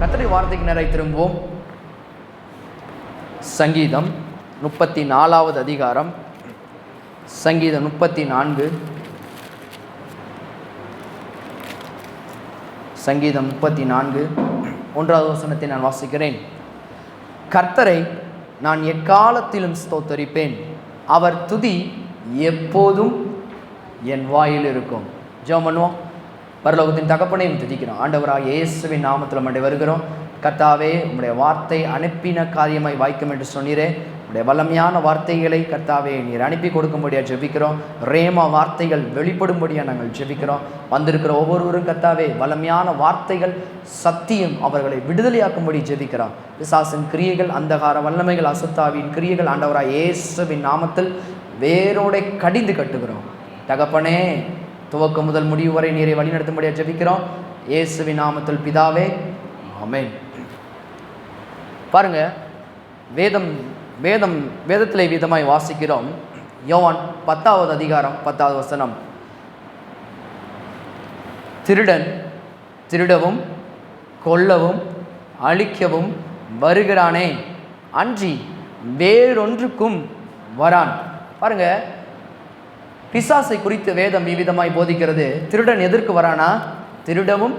கர்த்தருடைய வார்த்தைக்கு நேராக திரும்புவோம். சங்கீதம் 34வது அதிகாரம், சங்கீதம் 34, சங்கீதம் 34 1வது வசனத்தை நான் வாசிக்கிறேன். கர்த்தரை நான் எக்காலத்திலும் ஸ்தோத்தரிப்பேன், அவர் துதி எப்போதும் என் வாயில் இருக்கும். ஜெபம் பண்ணுவோம். பரலோகத்தின் தகப்பனையும் துதிக்கிறோம். ஆண்டவராக இயேசுவின் நாமத்தில் நம்முடைய வருகிறோம். கர்த்தாவே, உம்முடைய வார்த்தை அனுப்பின காரியமாய் வாய்க்கும் என்று சொன்னீரே. உடைய வல்லமையான வார்த்தைகளை கர்த்தாவே நீர் அனுப்பி கொடுக்கும்படியாக ஜெபிக்கிறோம். ரேமா வார்த்தைகள் வெளிப்படும்படியாக நாங்கள் ஜெபிக்கிறோம். வந்திருக்கிற ஒவ்வொருவரும் கர்த்தாவே வல்லமையான வார்த்தைகள் சத்தியம் அவர்களை விடுதலையாக்கும்படி ஜெபிக்கிறோம். பிசாசின் கிரியைகள், அந்தகார வல்லமைகள், அசுத்தாவின் கிரியைகள் ஆண்டவராக இயேசுவின் நாமத்தில் வேரோடை கடிந்து கட்டுகிறோம். தகப்பனே, துவக்கம் முதல் முடிவு வரை நீரை வழிநடத்தும்படியாக ஜெபிக்கிறோம். இயேசுவின் நாமத்தில் பிதாவே, ஆமென். பாருங்க, வேதத்திலே விதமாய் வாசிக்கிறோம். யோவான் 10வது அதிகாரம் 10வது வசனம், திருடன் திருடவும் கொல்லவும் அழிக்கவும் வருகிறானே, அன்றி வேறொன்றுக்கும் வரான். பாருங்க, பிசாசை குறித்து வேதம் இவ்விதமாய் போதிக்கிறது. திருடன் எதற்கு வரானா? திருடவும்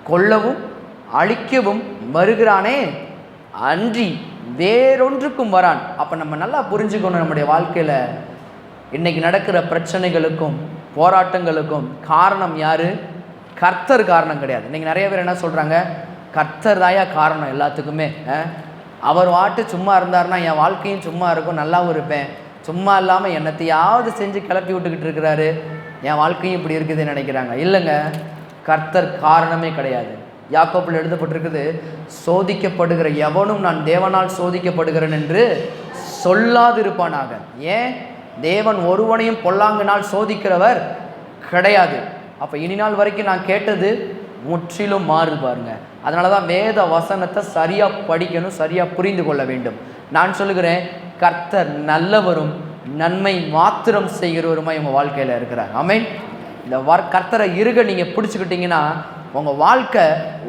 கொல்லவும் அழிக்கவும் வருகிறானே, அன்றி வேறொன்றுக்கும் வரான். அப்போ நம்ம நல்லா புரிஞ்சுக்கணும், நம்முடைய வாழ்க்கையில் இன்னைக்கு நடக்கிற பிரச்சனைகளுக்கும் போராட்டங்களுக்கும் காரணம் யாரு? கர்த்தர் காரணம் கிடையாது. இன்னைக்கு நிறைய பேர் என்ன சொல்கிறாங்க? கர்த்தர் தாயா காரணம் எல்லாத்துக்குமே. அவர் வாட்டு சும்மா இருந்தாருன்னா என் வாழ்க்கையும் சும்மா இருக்கும், நல்லாவும் இருப்பேன். சும்மா இல்லாமல் என்னத்தையாவது செஞ்சு கிளப்பி விட்டுக்கிட்டு இருக்கிறாரு, என் வாழ்க்கையும் இப்படி இருக்குதுன்னு நினைக்கிறாங்க. இல்லைங்க, கர்த்தர் காரணமே கிடையாது. யாக்கோபில் எழுதப்பட்டிருக்குது, சோதிக்கப்படுகிற எவனும் நான் தேவனால் சோதிக்கப்படுகிறேன் என்று சொல்லாதிருப்பானாக. ஏன்? தேவன் ஒருவனையும் பொல்லாங்கினால் சோதிக்கிறவர் கிடையாது. அப்போ இனி நாள் வரைக்கும் நான் கேட்டது முற்றிலும் மாறு பாருங்க. அதனால தான் வேத வசனத்தை சரியாக படிக்கணும், சரியாக புரிந்து கொள்ள வேண்டும். நான் சொல்லுகிறேன், கர்த்தர் நல்லவரும் நன்மை மாத்திரம் செய்கிறவருமாய் உங்கள் வாழ்க்கையில் இருக்கிறார். ஆமென். இந்த கர்த்தரை இருக நீங்கள் பிடிச்சிக்கிட்டீங்கன்னா உங்கள் வாழ்க்கை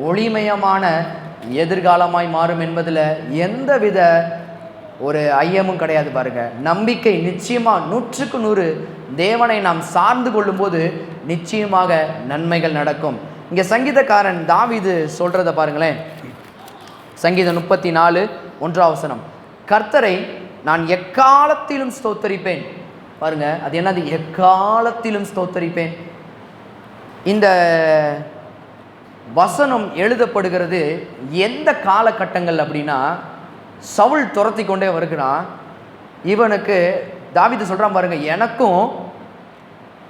ஒளிமயமான எதிர்காலமாய் மாறும் என்பதில் எந்தவித ஒரு ஐயமும் கிடையாது பாருங்க. நம்பிக்கை நிச்சயமாக 100க்கு 100 தேவனை நாம் சார்ந்து கொள்ளும்போது நிச்சயமாக நன்மைகள் நடக்கும். இங்கே சங்கீதக்காரன் தாவீது சொல்கிறத பாருங்களேன். சங்கீதம் 34 1வது வசனம், கர்த்தரை நான் எக்காலத்திலும் ஸ்தோத்தரிப்பேன். பாருங்க, அது என்னது? எக்காலத்திலும் ஸ்தோத்தரிப்பேன். இந்த வசனம் எழுதப்படுகிறது எந்த காலகட்டங்கள் அப்படின்னா, சவுல் துரத்தி கொண்டே வருகிறான். இவனுக்கு தாவீது சொல்கிறான் பாருங்க, எனக்கும்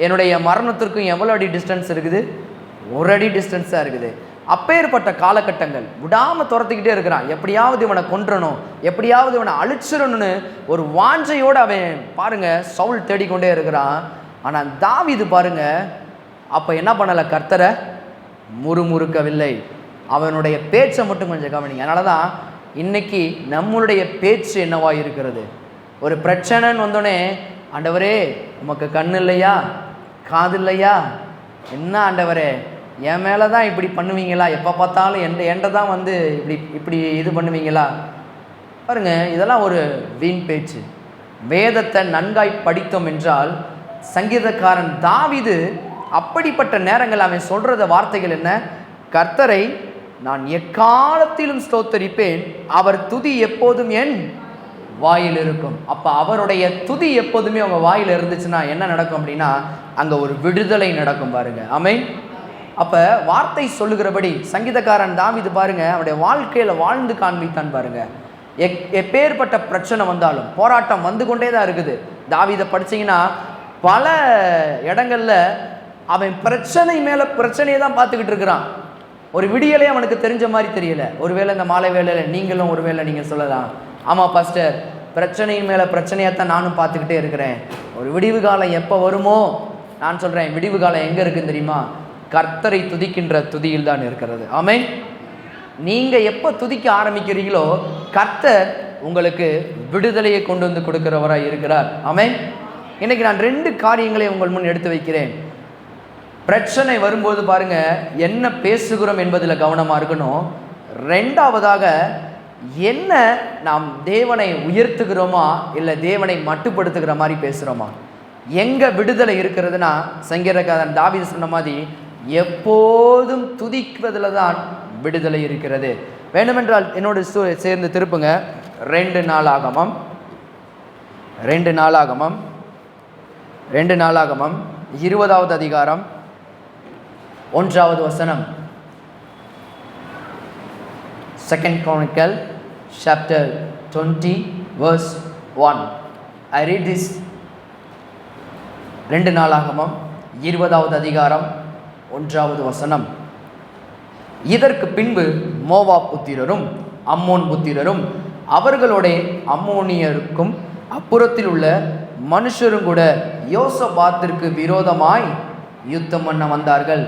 என்னுடைய மரணத்திற்கும் எவ்வளோ அடி டிஸ்டன்ஸ் இருக்குது? 1 அடி டிஸ்டன்ஸாக இருக்குது. அப்பேற்பட்ட காலகட்டங்கள் விடாமல் துரத்திக்கிட்டே இருக்கிறான். எப்படியாவது இவனை கொன்றணும், எப்படியாவது இவனை அழிச்சிடணும்னு ஒரு வாஞ்சையோடு அவன் பாருங்க சவுல் தேடிக்கொண்டே இருக்கிறான். ஆனால் தாவீது பாருங்க, அப்போ என்ன பண்ணலை? கர்த்தரை முறுமுறுக்கவில்லை. அவனுடைய பேச்சை மட்டும் கொஞ்சம் கவனிங்க. அதனால தான் இன்னைக்கு நம்மளுடைய பேச்சு என்னவா இருக்கிறது? ஒரு பிரச்சனைன்னு வந்தோடனே, ஆண்டவரே உமக்கு கண் இல்லையா, காது இல்லையா, என்ன ஆண்டவரே என் மேலே தான் இப்படி பண்ணுவீங்களா, எப்போ பார்த்தாலும் என்கிட்ட தான் வந்து இப்படி இது பண்ணுவீங்களா? பாருங்க, இதெல்லாம் ஒரு வீண் பேச்சு. வேதத்தை நன்காய் படித்தோம் என்றால், சங்கீதக்காரன் தாவீது அப்படிப்பட்ட நேரங்கள் அவன் சொல்கிறத வார்த்தைகள் என்ன? கர்த்தரை நான் எக்காலத்திலும் ஸ்தோத்தரிப்பேன், அவர் துதி எப்போதும் என் வாயில் இருக்கும். அப்போ அவருடைய துதி எப்போதுமே அவங்க வாயில் இருந்துச்சுன்னா என்ன நடக்கும் அப்படின்னா, அங்கே ஒரு விடுதலை நடக்கும் பாருங்க. ஆமென். அப்போ வார்த்தை சொல்லுகிறபடி சங்கீதக்காரன் தாவீது பாருங்க, அவருடைய வாழ்க்கையில் வாழ்ந்து காண்பித்தான் பாருங்க. எப்பேற்பட்ட பிரச்சனை வந்தாலும் போராட்டம் வந்து கொண்டே தான் இருக்குது. தாவீதை படிச்சிங்கன்னா பல இடங்களில் அவன் பிரச்சனை மேலே பிரச்சனையை தான் பார்த்துக்கிட்டு இருக்கிறான். ஒரு விடியலே அவனுக்கு தெரிஞ்ச மாதிரி தெரியல. ஒருவேளை இந்த மாலை வேளையில் நீங்களும் ஒருவேளை நீங்கள் சொல்லலாம், ஆமாம் பாஸ்டர், பிரச்சனையின் மேலே பிரச்சனையாக தான் நானும் பார்த்துக்கிட்டே இருக்கிறேன். ஒரு விடிவு காலம் எப்போ வருமோ? நான் சொல்கிறேன், விடிவு காலம் எங்கே இருக்குன்னு தெரியுமா? கர்த்தரை துதிக்கின்ற துதியில் தான் இருக்கிறது. ஆமென். நீங்கள் எப்போ துதிக்க ஆரம்பிக்கிறீங்களோ கர்த்தர் உங்களுக்கு விடுதலையை கொண்டு வந்து கொடுக்கிறவராக இருக்கிறார். ஆமென். இன்னைக்கு நான் 2 காரியங்களை உங்கள் முன் எடுத்து வைக்கிறேன். பிரச்சனை வரும்போது பாருங்க, என்ன பேசுகிறோம் என்பதில் கவனமாக இருக்கணும். ரெண்டாவதாக என்ன நாம் தேவனை உயர்த்துகிறோமா இல்லை தேவனை மட்டுப்படுத்துகிற மாதிரி பேசுகிறோமா? எங்கே விடுதலை இருக்கிறதுனா, சங்கீதக்காரன் தாவீது சொன்ன மாதிரி எப்போதும் துதிக்கிறதுல தான் விடுதலை இருக்கிறது. வேண்டுமென்றால் என்னோடு சேர்ந்து திருப்புங்க 2 நாளாகமம் 20வது அதிகாரம் 1வது வசனம். 2 Chronicle chapter 20 verse 1. I read this. 2 நாளாகமம் 20வது அதிகாரம் 1வது வசனம். இதற்கு பின்பு மோவாப் புத்திரரும் அம்மோன் புத்திரரும் அவர்களோட அம்மோனியருக்கும் அப்புறத்தில் உள்ள மனுஷரும் கூட யோசபாத்திற்கு விரோதமாய் யுத்தம் பண்ண வந்தார்கள்.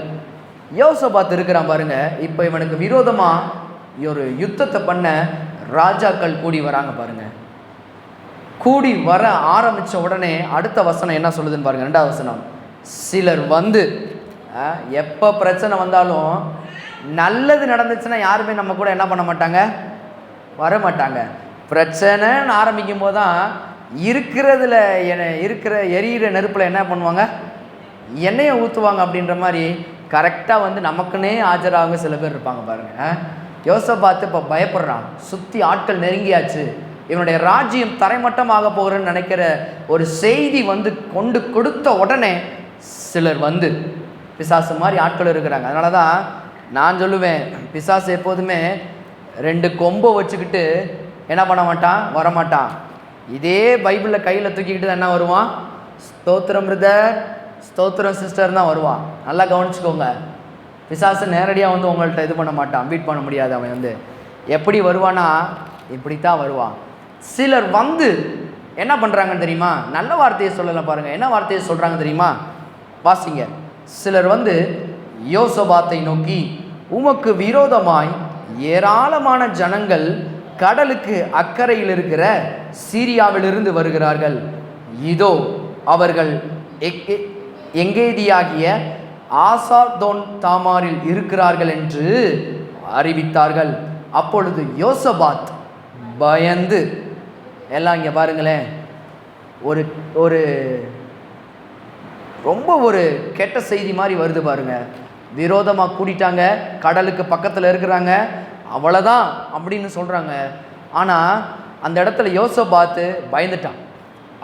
யோசபாத் இருக்கிறான் பாருங்க, இப்போ இவனுக்கு விரோதமாக ஒரு யுத்தத்தை பண்ண ராஜாக்கள் கூடி வராங்க பாருங்க. கூடி வர ஆரம்பித்த உடனே அடுத்த வசனம் என்ன சொல்லுதுன்னு பாருங்க. 2வது வசனம், சிலர் வந்து, எப்போ பிரச்சனை வந்தாலும் நல்லது நடந்துச்சுன்னா யாருமே நம்ம கூட என்ன பண்ண மாட்டாங்க, வர மாட்டாங்க. பிரச்சனைன்னு ஆரம்பிக்கும் போது தான் இருக்கிறதுல எரியிற நெருப்பில் என்ன பண்ணுவாங்க, எண்ணெயை ஊற்றுவாங்க. அப்படின்ற மாதிரி கரெக்டாக வந்து நமக்குன்னே ஆஜராக சில பேர் இருப்பாங்க பாருங்கள். யோசபாத்து இப்போ பயப்படுறான், சுற்றி ஆட்கள் நெருங்கியாச்சு, இவனுடைய ராஜ்யம் தரைமட்டமாக போகிறேன்னு நினைக்கிற ஒரு செய்தி வந்து கொண்டு கொடுத்த உடனே சிலர் வந்து, பிசாசு மாதிரி ஆட்கள் இருக்கிறாங்க. அதனால தான் நான் சொல்லுவேன், பிசாசு எப்போதுமே 2 கொம்பை வச்சுக்கிட்டு என்ன பண்ண மாட்டான், வரமாட்டான். இதே பைபிளில் கையில் தூக்கிக்கிட்டு என்ன வருவான், ஸ்தோத்திரம் பிரதர், ஸ்தோத்திரம் சிஸ்டர் தான் வருவான். நல்லா கவனிச்சுக்கோங்க. பிசாசு நேரடியாக வந்து உங்கள்கிட்ட இது பண்ண மாட்டான், பீட் பண்ண முடியாது. அவன் வந்து எப்படி வருவானா, இப்படித்தான் வருவான். சிலர் வந்து என்ன பண்ணுறாங்கன்னு தெரியுமா, நல்ல வார்த்தையை சொல்லலை பாருங்கள், என்ன வார்த்தையை சொல்கிறாங்க தெரியுமா, வாசிங்க. சிலர் வந்து யோசபாத்தை நோக்கி, உமக்கு விரோதமாய் ஏராளமான ஜனங்கள் கடலுக்கு அக்கறையில் இருக்கிற சீரியாவிலிருந்து வருகிறார்கள். இதோ அவர்கள் எங்கேதியாகிய ஆசாதோன் தாமாரில் இருக்கிறார்கள் என்று அறிவித்தார்கள். அப்பொழுது யோசபாத் பயந்து, எல்லாம் இங்கே பாருங்களேன், ஒரு ஒரு ரொம்ப ஒரு கெட்ட செய்தி மாதிரி வருது பாருங்க. விரோதமாக கூட்டிட்டாங்க, கடலுக்கு பக்கத்தில் இருக்கிறாங்க, அவ்வளோதான் அப்படின்னு சொல்கிறாங்க. ஆனால் அந்த இடத்துல யோசபாத்து பயந்துட்டான்.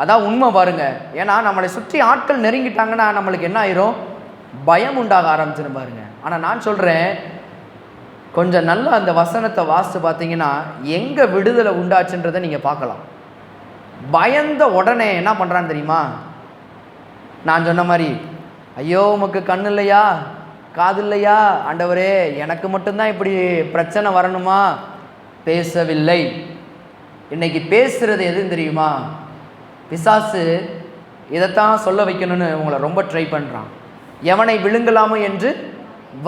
அதான் உண்மை பாருங்க. ஏன்னா நம்மளை சுற்றி ஆட்கள் நெருங்கிட்டாங்கன்னா நம்மளுக்கு என்ன ஆயிரும், பயம் உண்டாக ஆரம்பிச்சிடும் பாருங்க. ஆனால் நான் சொல்கிறேன், கொஞ்சம் நல்லா அந்த வசனத்தை வாசித்து பார்த்தீங்கன்னா எங்கே விடுதலை உண்டாச்சுன்றதை நீங்கள் பார்க்கலாம். பயந்த உடனே என்ன பண்ணுறான்னு தெரியுமா, நான் சொன்ன மாதிரி, ஐயோ உமக்கு கண்ணு இல்லையா, காது இல்லையா, ஆண்டவரே எனக்கு மட்டும்தான் இப்படி பிரச்சனை வரணுமா, பேசவில்லை. இன்னைக்கு பேசுகிறது எதுன்னு தெரியுமா, பிசாசு இதைத்தான் சொல்ல வைக்கணும்னு உங்களை ரொம்ப ட்ரை பண்ணுறான். எவனை விழுங்கலாமோ என்று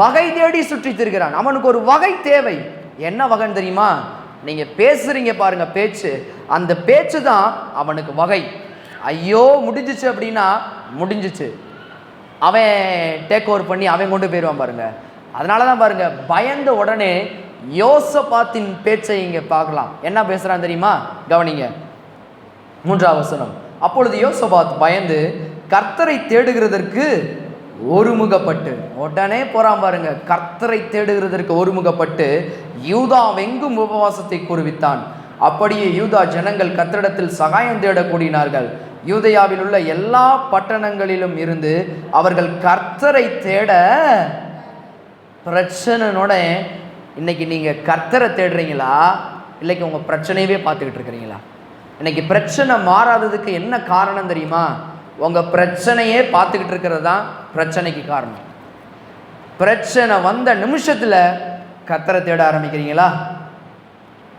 வகை தேடி சுற்றி திரிகிறான். அவனுக்கு ஒரு வகை தேவை. என்ன வகைன்னு தெரியுமா, நீங்கள் பேசுகிறீங்க பாருங்க பேச்சு, அந்த பேச்சு தான் அவனுக்கு வகை. ஐயோ முடிஞ்சிச்சு அப்படின்னா முடிஞ்சிச்சு, அவன் டேக் ஓவர் பண்ணி அவன் கொண்டு போயிடுவான் பாருங்க. அதனால தான் பாருங்க, பயந்த உடனே யோசபாத்தின் பேச்சை இங்கே பார்க்கலாம். என்ன பேசுகிறான் தெரியுமா, கவனிங்க. 3வது வசனம், அப்பொழுது யோசபாத் பயந்து கர்த்தரை தேடுகிறதற்கு ஒருமுகப்பட்டு, உடனே போறான் பாருங்க, கர்த்தரை தேடுகிறதற்கு ஒருமுகப்பட்டு யூதாவெங்கும் உபவாசத்தை கூறுவித்தான். அப்படியே யூதா ஜனங்கள் கர்த்தரிடத்தில் சகாயம் தேட கூடினார்கள். யூதேயாவில் உள்ள எல்லா பட்டணங்களிலும் இருந்து அவர்கள் கர்த்தரை தேட. பிரச்சனையோட இன்னைக்கு நீங்க கர்த்தரை தேடுறீங்களா, இல்லைக்கு உங்க பிரச்சனையவே பார்த்துக்கிட்டு இருக்கிறீங்களா? இன்னைக்கு பிரச்சனை மாறாததுக்கு என்ன காரணம் தெரியுமா, உங்க பிரச்சனையே பார்த்துக்கிட்டு இருக்கிறது தான் பிரச்சனைக்கு காரணம். பிரச்சனை வந்த நிமிஷத்துல கர்த்தரை தேட ஆரம்பிக்கிறீங்களா?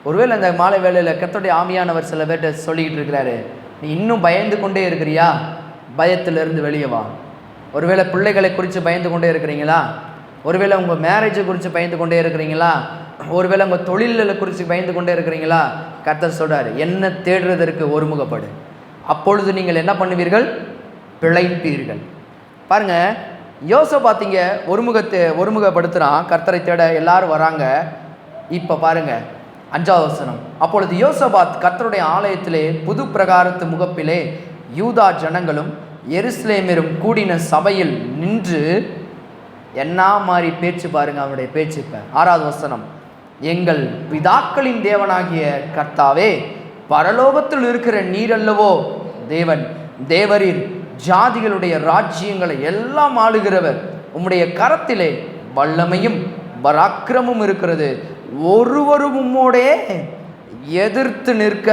ஒருவேளை அந்த மாலை வேளையில் கர்த்தருடைய ஆவியானவர் சில பேர்ட்ட சொல்லிக்கிட்டு இருக்கிறாரு, நீ இன்னும் பயந்து கொண்டே இருக்கிறியா, பயத்திலிருந்து வெளியே வா. ஒருவேளை பிள்ளைகளை குறித்து பயந்து கொண்டே இருக்கிறீங்களா, ஒருவேளை உங்கள் மேரேஜை குறித்து பயந்து கொண்டே இருக்கிறீங்களா, ஒருவேளை உங்கள் தொழில்களை குறித்து பயந்து கொண்டே இருக்கிறீங்களா, கர்த்தர் சொல்கிறார், என்ன தேடுறதற்கு ஒருமுகப்படு, அப்பொழுது நீங்கள் என்ன பண்ணுவீர்கள், பிழைப்பீர்கள். பாருங்க, யோசபாத் பார்த்தீங்க ஒருமுகப்படுத்துகிறான், கர்த்தரை தேட எல்லாரும் வராங்க. இப்போ பாருங்க 5வது வசனம். அப்பொழுது யோசபாத் கர்த்தருடைய ஆலயத்திலே புது பிரகாரத்து முகப்பிலே யூதா ஜனங்களும் எருசலேமிலும் கூடின சபையில் நின்று, என்ன மாதிரி பேச்சு பாருங்க அவனுடைய பேச்சு. இப்போ 6வது வசனம். எங்கள் பிதாக்களின் தேவனாகிய கர்த்தாவே, பரலோகத்தில் இருக்கிற நீரல்லவோ தேவன், தேவரீர் ஜாதிகளுடைய ராஜ்யங்களை எல்லாம் ஆளுகிறவர். உம்முடைய கரத்திலே வல்லமையும் பராக்கிரமும் இருக்கிறது. ஒருவரும் உம்மோடே எதிர்த்து நிற்க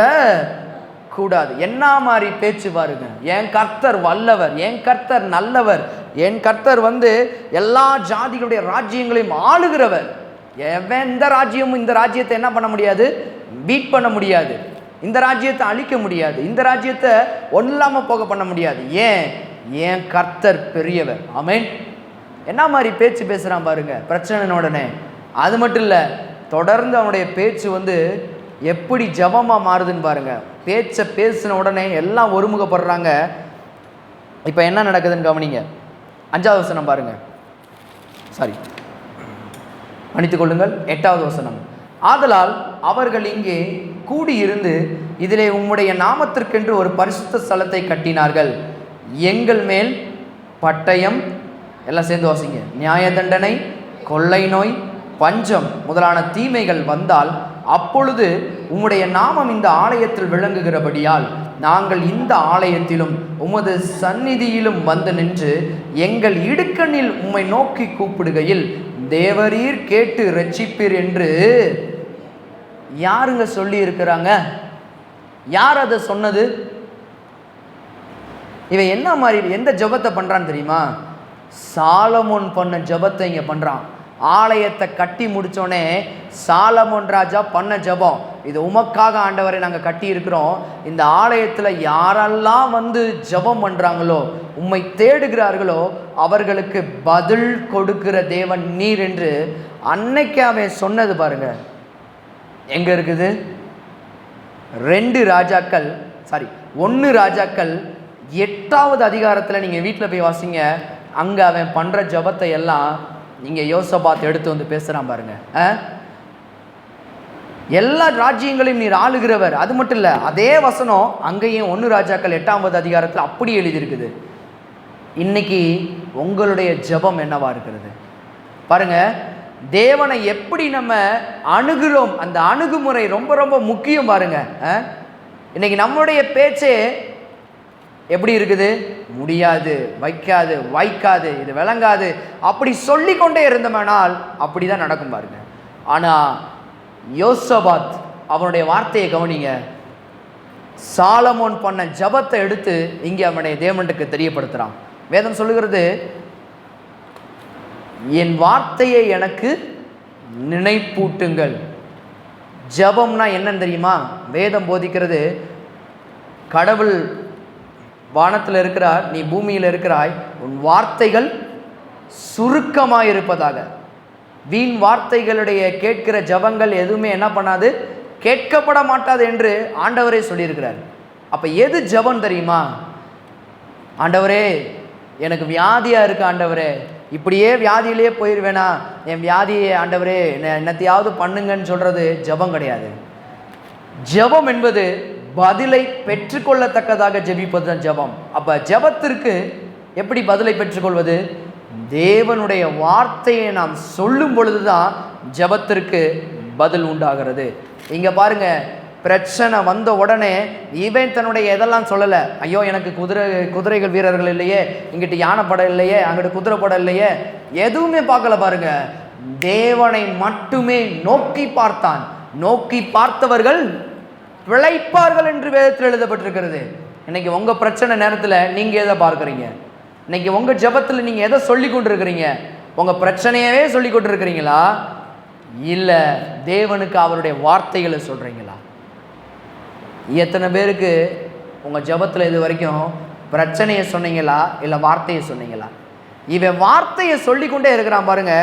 கூடாது. என்ன மாதிரி பேச்சு பாருங்க. என் கர்த்தர் வல்லவர், என் கர்த்தர் நல்லவர், என் கர்த்தர் எல்லா ஜாதிகளுடைய ராஜ்யங்களையும் ஆளுகிறவர். எந்த ராஜ்யமும் இந்த ராஜ்யத்தை என்ன பண்ண முடியாது? பீட் பண்ண முடியாது. இந்த ராஜ்யத்தை அழிக்க முடியாது. இந்த ராஜ்யத்தை ஒன்றாம போக பண்ண முடியாது. ஏன் கர்த்தர் பெரியவர். ஆமென். என்ன மாதிரி பேச்சு பேசுகிறான் பாருங்க பிரச்சனை உடனே. அது மட்டும் இல்லை, தொடர்ந்து அவனுடைய பேச்சு எப்படி ஜபமாக மாறுதுன்னு பாருங்க. பேச்சை பேசின உடனே எல்லாம் ஒருமுகப்படுறாங்க. இப்போ என்ன நடக்குதுன்னு கவனிங்க. 5வது வசனம் பாருங்க. மன்னித்துக் கொள்ளுங்கள், 8வது வசனம். ஆதலால் அவர்கள் இங்கே கூடியிருந்து இதிலே உம்முடைய நாமத்திற்கென்று ஒரு பரிசுத்த ஸ்தலத்தை கட்டினார்கள். எங்கள் மேல் பட்டயம், எல்லாம் சேர்ந்து வாசிங்க, நியாய தண்டனை, கொள்ளை நோய், பஞ்சம் முதலான தீமைகள் வந்தால் அப்பொழுது உம்முடைய நாமம் இந்த ஆலயத்தில் விளங்குகிறபடியால் நாங்கள் இந்த ஆலயத்திலும் உமது சந்நிதியிலும் வந்து நின்று எங்கள் இடுக்கண்ணில் உம்மை நோக்கி கூப்பிடுகையில் தேவரீர் கேட்டு ரட்சிப்பீர் என்று யாருங்க சொல்லி இருக்கிறாங்க? யார் அதை சொன்னது? இவன் என்ன மாதிரி எந்த ஜபத்தை பண்றான்னு தெரியுமா? சாலமோன் பண்ண ஜபத்தை இங்க பண்றான். ஆலயத்தை கட்டி முடிச்சோடனே சாலமோன் ராஜா பண்ண ஜபம் இது, உமக்காக ஆண்டவரை நாங்கள் கட்டி இருக்கிறோம். இந்த ஆலயத்தில் யாரெல்லாம் ஜபம் பண்ணுறாங்களோ, உம்மை தேடுகிறார்களோ அவர்களுக்கு பதில் கொடுக்கிற தேவன் நீர் என்று அன்னைக்கு அவன் சொன்னது பாருங்க. எங்க இருக்குது? 1 ராஜாக்கள் 8வது அதிகாரத்தில் நீங்கள் வீட்டில் போய் வாசிங்க. அங்கே அவன் பண்ணுற ஜபத்தை எல்லாம் நீங்கள் யோசபாத் எடுத்து பேசுகிறான் பாருங்க. எல்லா ராஜ்யங்களையும் நீர் ஆளுகிறவர். அது மட்டும் இல்லை, அதே வசனம் அங்கேயும் 1 ராஜாக்கள் 8வது அதிகாரத்தில் அப்படி எழுதியிருக்குது. இன்னைக்கு உங்களுடைய ஜபம் என்னவா இருக்கிறது பாருங்க. தேவனை எப்படி நம்ம அணுகிறோம், அந்த அணுகுமுறை ரொம்ப ரொம்ப முக்கியம் பாருங்க. இன்னைக்கு நம்மளுடைய பேச்சே எப்படி இருக்குது? முடியாது, வைக்காது, வாய்க்காது, இது விளங்காது, அப்படி சொல்லிக்கொண்டே இருந்தோம்னால் அப்படிதான் நடக்கும் பாருங்க. ஆனா யோசபாத் அவனுடைய வார்த்தையை கவனிங்க. சாலமோன் பண்ண ஜபத்தை எடுத்து இங்கே அவனுடைய தேவனுக்கு தெரியப்படுத்துறான். வேதம் சொல்லுகிறது, என் வார்த்தையை எனக்கு நினைப்பூட்டுங்கள். ஜபம்னா என்னன்னு தெரியுமா? வேதம் போதிக்கிறது, கடவுள் வானத்தில் இருக்கிறார், நீ பூமியில் இருக்கிறாய், உன் வார்த்தைகள் சுருக்கமாக இருப்பதாக. வீண் வார்த்தைகளுடைய கேட்கிற ஜபங்கள் எதுவுமே என்ன பண்ணாது? கேட்கப்பட மாட்டாது என்று ஆண்டவரே சொல்லியிருக்கிறார். அப்போ எது ஜபம் தெரியுமா? ஆண்டவரே எனக்கு வியாதியாக இருக்கு, ஆண்டவரே இப்படியே வியாதியிலே போயிடுவேனா, என் வியாதியை ஆண்டவரே என்னத்தையாவது பண்ணுங்கன்னு சொல்கிறது ஜபம் கிடையாது. ஜபம் என்பது பதிலை பெற்றுக்கொள்ளத்தக்கதாக ஜெபிப்பது தான் ஜபம். அப்போ ஜபத்திற்கு எப்படி பதிலை பெற்றுக்கொள்வது? தேவனுடைய வார்த்தையை நாம் சொல்லும் பொழுதுதான் ஜபத்திற்கு பதில் உண்டாகிறது. இங்கே பாருங்க, பிரச்சனை வந்த உடனே இவன் தன்னுடைய எதெல்லாம் சொல்லலை. ஐயோ எனக்கு குதிரைகள் வீரர்கள் இல்லையே, இங்கிட்டு யானை படம் இல்லையே, அங்கிட்டு குதிரை படம் இல்லையே, எதுவுமே பார்க்கல பாருங்க. தேவனை மட்டுமே நோக்கி பார்த்தான். நோக்கி பார்த்தவர்கள் பிழைப்பார்கள் என்று வேதத்தில் எழுதப்பட்டிருக்கிறது. இன்னைக்கு உங்க பிரச்சனை நேரத்தில் நீங்க எதை பார்க்குறீங்க? இன்னைக்கு உங்க ஜபத்தில் நீங்க எதை சொல்லி கொண்டிருக்கிறீங்க? உங்க பிரச்சனையவே சொல்லி கொண்டிருக்கிறீங்களா, இல்லை தேவனுக்கு அவருடைய வார்த்தைகளை சொல்றீங்களா? எத்தனை பேருக்கு உங்க ஜபத்தில் இது வரைக்கும் பிரச்சனையை சொன்னீங்களா, இல்லை வார்த்தையை சொன்னீங்களா? இவன் வார்த்தையை சொல்லிக்கொண்டே இருக்கிறான் பாருங்க,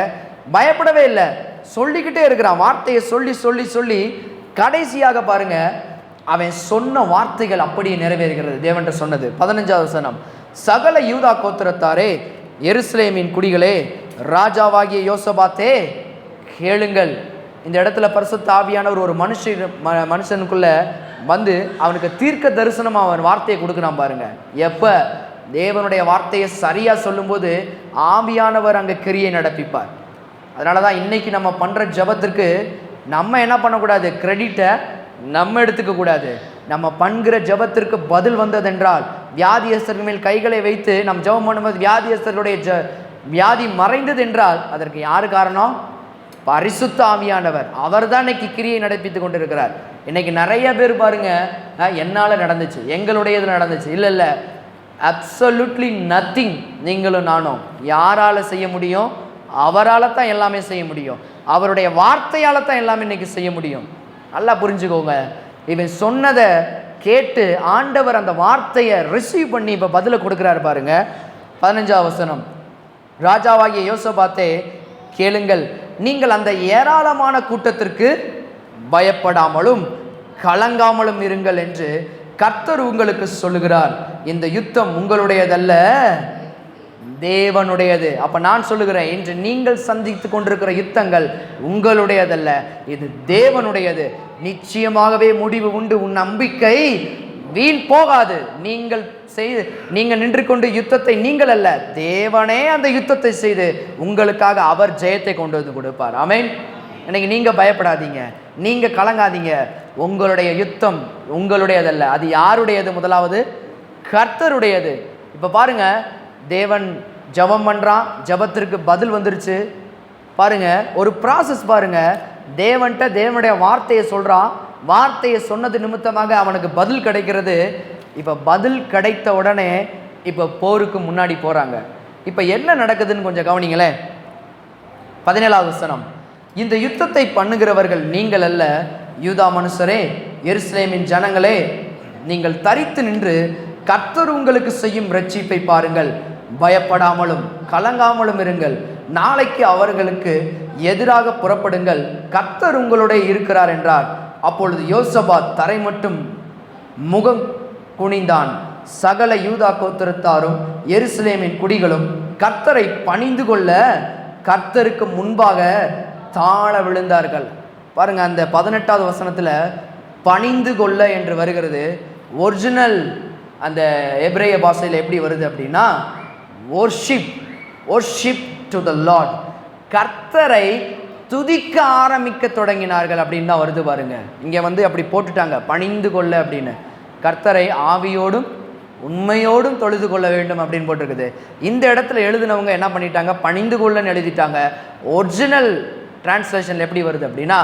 பயப்படவே இல்லை, சொல்லிக்கிட்டே இருக்கிறான். வார்த்தையை சொல்லி சொல்லி சொல்லி கடைசியாக பாருங்க, அவன் சொன்ன வார்த்தைகள் அப்படியே நிறைவேறுகிறது. தேவன் சொன்னது 15வது வசனம், சகல யூதா கோத்திரத்தாரே, எருசலேமின் குடிகளே, ராஜாவாகிய யோசபாத்தே கேளுங்கள். இந்த இடத்துல பரிசுத்த ஆவியானவர் ஒரு மனுஷனுக்குள்ள வந்து அவனுக்கு தீர்க்க தரிசனமாக அவன் வார்த்தையை கொடுக்குறான் பாருங்க. எப்போ தேவனுடைய வார்த்தையை சரியாக சொல்லும்போது ஆவியானவர் அங்கே கிரியை நடப்பிப்பார். அதனால தான் இன்னைக்கு நம்ம பண்ணுற ஜபத்திற்கு நம்ம என்ன பண்ணக்கூடாது, கிரெடிட்டை நம்ம எடுத்துக்க கூடாது. நம்ம பண்ணுகிற ஜபத்திற்கு பதில் வந்ததென்றால், வியாதியஸ்தர்கள் மேல் கைகளை வைத்து நம் ஜபம் பண்ணும்போது வியாதியஸ்தர்களுடைய வியாதி மறைந்தது என்றால் அதற்கு யார் காரணம்? பரிசுத்த ஆவியானவர். அவர் தான் இன்னைக்கு கிரியை நடப்பித்து கொண்டிருக்கிறார். இன்னைக்கு நிறைய பேர் பாருங்க, என்னால் நடந்துச்சு, எங்களுடையது நடந்துச்சு. இல்லை, அப்சல்யூட்லி நத்திங். நீங்களும் நானும் யாரால் செய்ய முடியும்? அவரால் தான் எல்லாமே செய்ய முடியும். அவருடைய வார்த்தையால் தான் எல்லாமே இன்னைக்கு செய்ய முடியும். நல்லா புரிஞ்சுக்கோங்க. இவன் சொன்னதை கேட்டு ஆண்டவர் அந்த வார்த்தையை ரிசீவ் பண்ணி இப்போ பதிலை கொடுக்குறாரு பாருங்க. 15ஆம் வசனம். ராஜாவாகிய யோசபாத்தே, கேளுங்கள், நீங்கள் அந்த ஏராளமான கூட்டத்திற்கு பயப்படாமலும் கலங்காமலும் இருங்கள் என்று கர்த்தர் உங்களுக்கு சொல்லுகிறார். இந்த யுத்தம் உங்களுடையதல்ல, தேவனுடையது. அப்ப நான் சொல்லுகிறேன், இன்று நீங்கள் சந்தித்து கொண்டிருக்கிற யுத்தங்கள் உங்களுடையதல்ல, இது தேவனுடையது. நிச்சயமாகவே முடிவு உண்டு. உன் நம்பிக்கை வீண் போகாது. நீங்கள் நின்று கொண்டு யுத்தத்தை நீங்கள் அல்ல, தேவனே அந்த யுத்தத்தை செய்து உங்களுக்காக அவர் ஜெயத்தை கொண்டு வந்து கொடுப்பார். ஆமென். இன்னைக்கு நீங்க பயப்படாதீங்க, நீங்க கலங்காதீங்க. உங்களுடைய யுத்தம் உங்களுடையதல்ல, அது யாருடையது? முதலாவது கர்த்தருடையது. இப்ப பாருங்க, தேவன் ஜெபம் பண்றான், ஜெபத்திற்கு பதில் வந்துருச்சு பாருங்க. ஒரு ப்ராசஸ் பாருங்க. தேவன்கிட்ட தேவனுடைய வார்த்தையை சொல்றான், வார்த்தையை சொன்னது நிமித்தமாக அவனுக்கு பதில் கிடைக்கிறது. இப்போ பதில் கிடைத்த உடனே இப்போ போருக்கு முன்னாடி போகிறாங்க. இப்போ என்ன நடக்குதுன்னு கொஞ்சம் கவனிங்களேன். 17ஆவது வசனம். இந்த யுத்தத்தை பண்ணுகிறவர்கள் நீங்கள் அல்ல, யூதா மனுஷரே, எருசலேமின் ஜனங்களே, நீங்கள் தரித்து நின்று கர்த்தர் உங்களுக்கு செய்யும் இரட்சிப்பை பாருங்கள். பயப்படாமலும் கலங்காமலும் இருங்கள். நாளைக்கு அவர்களுக்கு எதிராக புறப்படுங்கள், கர்த்தர் உங்களுடைய இருக்கிறார் என்றார். அப்பொழுது யோசபாத் தரை மட்டும் முகம் குனிந்தான். சகல யூதா கோத்திரத்தாரும் எருசலேமின் குடிகளும் கர்த்தரை பணிந்து கொள்ள கர்த்தருக்கு முன்பாக தாழ விழுந்தார்கள். பாருங்க, அந்த 18ஆவது வசனத்துல பணிந்து கொள்ள என்று வருகிறது. ஒரிஜினல் அந்த எபிரேய பாஷையில் எப்படி வருது அப்படின்னா, worship to the Lord, கர்த்தரை துதிக்க ஆரம்பிக்க தொடங்கினார்கள் அப்படின்னு தான் வருது பாருங்க. இங்க வந்து அப்படி போட்டுட்டாங்க, பணிந்து கொள்ள அப்படின்னு. கர்த்தரை ஆவியோடும் உண்மையோடும் தொழுது கொள்ள வேண்டும் அப்படின்னு போட்டிருக்குது. இந்த இடத்துல எழுதினவங்க என்ன பண்ணிட்டாங்க, பணிந்து கொள்ளன்னு எழுதிட்டாங்க. ஒரிஜினல் டிரான்ஸ்லேஷன்ல எப்படி வருது அப்படின்னா,